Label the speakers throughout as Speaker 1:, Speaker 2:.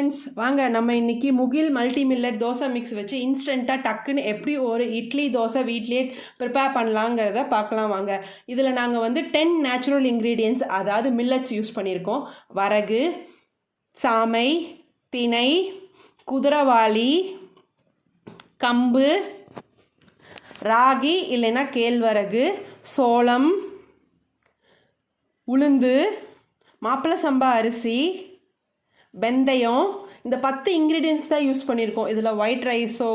Speaker 1: Friends வாங்க நம்ம இன்னைக்கு முகில் மல்டி மில்லட் தோசை மிக்ஸ் வச்சு இன்ஸ்டண்ட்டாக டக்குன்னு எப்படி ஒரு இட்லி தோசை வீட்லேயே ப்ரிப்பேர் பண்ணலாங்கிறத பார்க்கலாம் வாங்க. இதில் நாங்கள் வந்து 10 நேச்சுரல் இன்க்ரீடியன்ட்ஸ் அதாவது மில்லட்ஸ் யூஸ் பண்ணியிருக்கோம். வரகு, சாமை, திணை, குதிரவாளி, கம்பு, ராகி இல்லைன்னா கேழ்வரகு, சோளம், உளுந்து, மாப்பிள்ளை சம்பா அரிசி, வெந்தயம், இந்த 10 இன்க்ரீடியன்ட்ஸ் தான் யூஸ் பண்ணியிருக்கோம். இதில் ஒயிட் ரைஸோ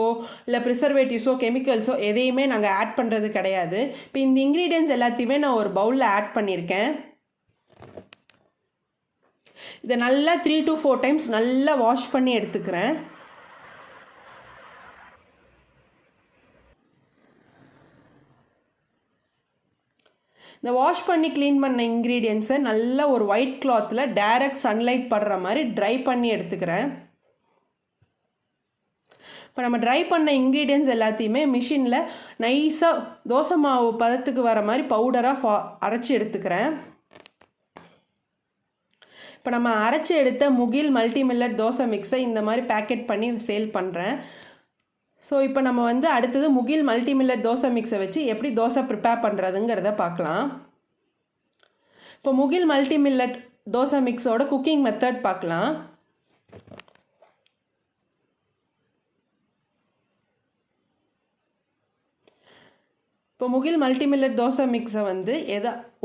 Speaker 1: இல்லை ப்ரிசர்வேட்டிவ்ஸோ கெமிக்கல்ஸோ எதையுமே நாங்கள் ஆட் பண்ணுறது கிடையாது. இப்போ இந்த இன்க்ரீடியன்ட்ஸ் எல்லாத்தையுமே நான் ஒரு பவுலில் ஆட் பண்ணியிருக்கேன். இதை நல்லா 3 to 4 டைம்ஸ் நல்லா வாஷ் பண்ணி எடுத்துக்கிறேன். இந்த வாஷ் பண்ணி க்ளீன் பண்ண இன்க்ரீடியன்ஸை நல்லா ஒரு ஒயிட் கிளாத்தில் டைரக்ட் சன்லைட் படுற மாதிரி ட்ரை பண்ணி எடுத்துக்கிறேன். இப்போ நம்ம ட்ரை பண்ண இன்க்ரீடியன்ஸ் எல்லாத்தையுமே மிஷினில் நைஸாக தோசை மாவு பதத்துக்கு வர மாதிரி பவுடராக அரைச்சி எடுத்துக்கிறேன். இப்போ நம்ம அரைச்சி எடுத்த முகில் மல்டி மில்லட் தோசை மிக்ஸை இந்த மாதிரி பேக்கெட் பண்ணி சேல் பண்ணுறேன். ஸோ இப்போ நம்ம வந்து அடுத்தது முகில் மல்டி மில்லட் தோசை மிக்ஸை வச்சு எப்படி தோசை ப்ரிப்பேர் பண்ணுறதுங்கிறத பார்க்கலாம். இப்போ முகில் மல்டி மில்லட் தோசை மிக்ஸோட குக்கிங் மெத்தட் பார்க்கலாம். இப்போ முகில் மல்டி மில்லட் தோசை மிக்ஸை வந்து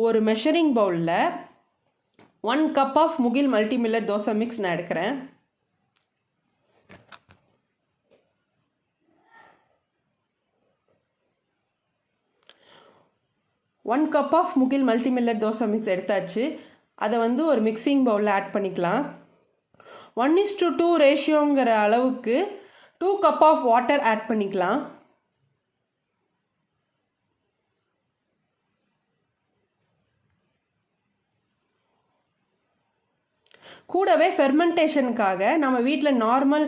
Speaker 1: ஒரு மெஷரிங் பவுலில் 1 cup of Mugil multi millet dosa mix நான் எடுக்கிறேன். One cup of Mugil multi millet dosa mix எடுத்தாச்சு. அதை வந்து ஒரு மிக்சிங் பவுலில் ஆட் பண்ணிக்கலாம். 1:2 ரேஷியோங்கிற அளவுக்கு 2 கப் ஆஃப் வாட்டர் ஆட் பண்ணிக்கலாம். கூடவே ஃபெர்மெண்டேஷனுக்காக நம்ம வீட்டில் நார்மல்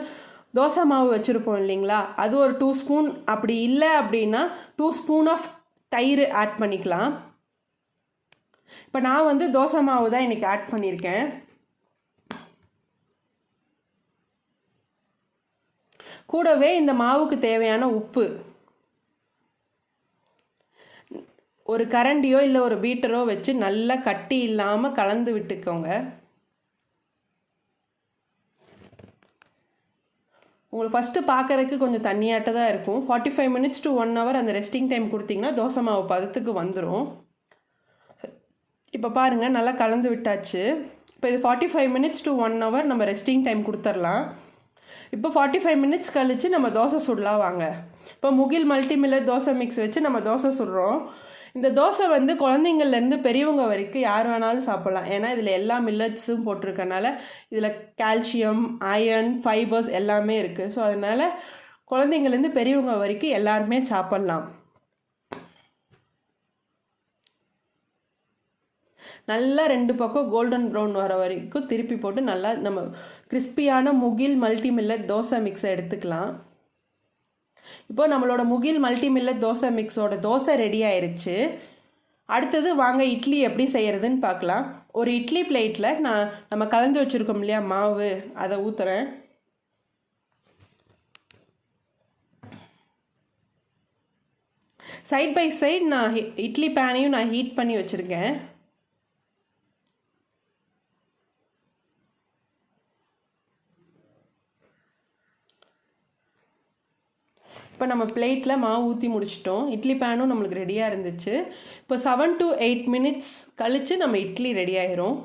Speaker 1: தோசை மாவு வச்சுருப்போம் இல்லைங்களா, அது ஒரு 2 ஸ்பூன், அப்படி இல்லை அப்படின்னா 2 ஸ்பூன் ஆஃப் தயிர் ஆட் பண்ணிக்கலாம். இப்போ நான் வந்து தோசை மாவு தான் இன்றைக்கி ஆட் பண்ணியிருக்கேன். கூடவே இந்த மாவுக்கு தேவையான உப்பு ஒரு கரண்டியோ இல்லை ஒரு பீட்டரோ வச்சு நல்லா கட்டி இல்லாமல் கலந்து விட்டுக்கோங்க. உங்களுக்கு ஃபஸ்ட்டு பார்க்குறதுக்கு கொஞ்சம் தண்ணியாட்ட தான் இருக்கும். 45 மினிட்ஸ் to 1 hour அந்த ரெஸ்டிங் டைம் கொடுத்தீங்கன்னா தோசை மாவு பதத்துக்கு வந்துடும். இப்போ பாருங்கள் நல்லா கலந்து விட்டாச்சு. இப்போ இது 45 மினிட்ஸ் to 1 hour நம்ம ரெஸ்டிங் டைம் கொடுத்துடலாம். இப்போ 45 மினிட்ஸ் கழித்து நம்ம தோசை சுடலாம் வாங்க. இப்போ Mugil multi millet dosa mix வச்சு நம்ம தோசை சுடுறோம். இந்த தோசை வந்து குழந்தைங்கள்லேருந்து பெரியவங்க வரைக்கும் யார் வேணாலும் சாப்பிட்லாம். ஏன்னா இதில் எல்லா மில்லட்ஸும் போட்டிருக்கனால இதில் கால்சியம், அயர்ன், ஃபைபர்ஸ் எல்லாமே இருக்குது. ஸோ அதனால் குழந்தைங்கள்லேருந்து பெரியவங்க வரைக்கும் எல்லாருமே சாப்பிட்லாம். நல்லா 2 பக்கம் கோல்டன் ப்ரௌன் வர வரைக்கும் திருப்பி போட்டு நல்லா நம்ம கிறிஸ்பியான முகில் மல்டி மில்லட் தோசை மிக்ஸை எடுத்துக்கலாம். இப்போ நம்மளோட முகில் மல்டி மில்லட் தோசை மிக்ஸோட தோசை ரெடி ஆயிடுச்சு. அடுத்தது வாங்க இட்லி எப்படி செய்கிறதுன்னு பார்க்கலாம். ஒரு இட்லி பிளேட்டில் நம்ம கலந்து வச்சுருக்கோம் இல்லையா மாவு, அதை ஊற்றுறேன். சைட் பை சைட் நான் இட்லி பேனையும் நான் ஹீட் பண்ணி வச்சுருக்கேன். இப்போ நம்ம பிளேட்டில் மாவு ஊற்றி முடிச்சிட்டோம். இட்லி பேனும் நம்மளுக்கு ரெடியாக இருந்துச்சு. இப்போ 7 to 8 மினிட்ஸ் கழித்து நம்ம இட்லி ரெடி ஆயிரும்.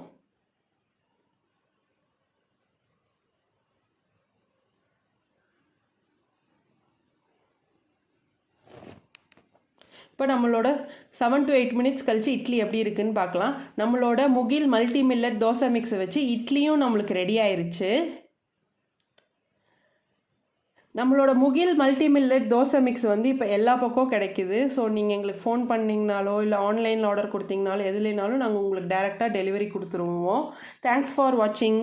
Speaker 1: இப்போ நம்மளோட 7 to 8 மினிட்ஸ் கழித்து இட்லி எப்படி இருக்குதுன்னு பார்க்கலாம். நம்மளோட முகில் மல்டி மில்லட் தோசை மிக்ஸை வச்சு இட்லியும் நம்மளுக்கு ரெடி ஆயிருச்சு. நம்மளோட Mugil multi millet dosa mix வந்து இப்போ எல்லா பக்கம் கிடைக்கிது. ஸோ நீங்கள் எங்களுக்கு ஃபோன் பண்ணிங்கனாலோ இல்லை ஆன்லைனில் ஆர்டர் கொடுத்தீங்கனாலோ எதுலேனாலும் நாங்கள் உங்களுக்கு டைரெக்டாக டெலிவரி கொடுத்துருவோம். தேங்க்ஸ் ஃபார் வாட்சிங்.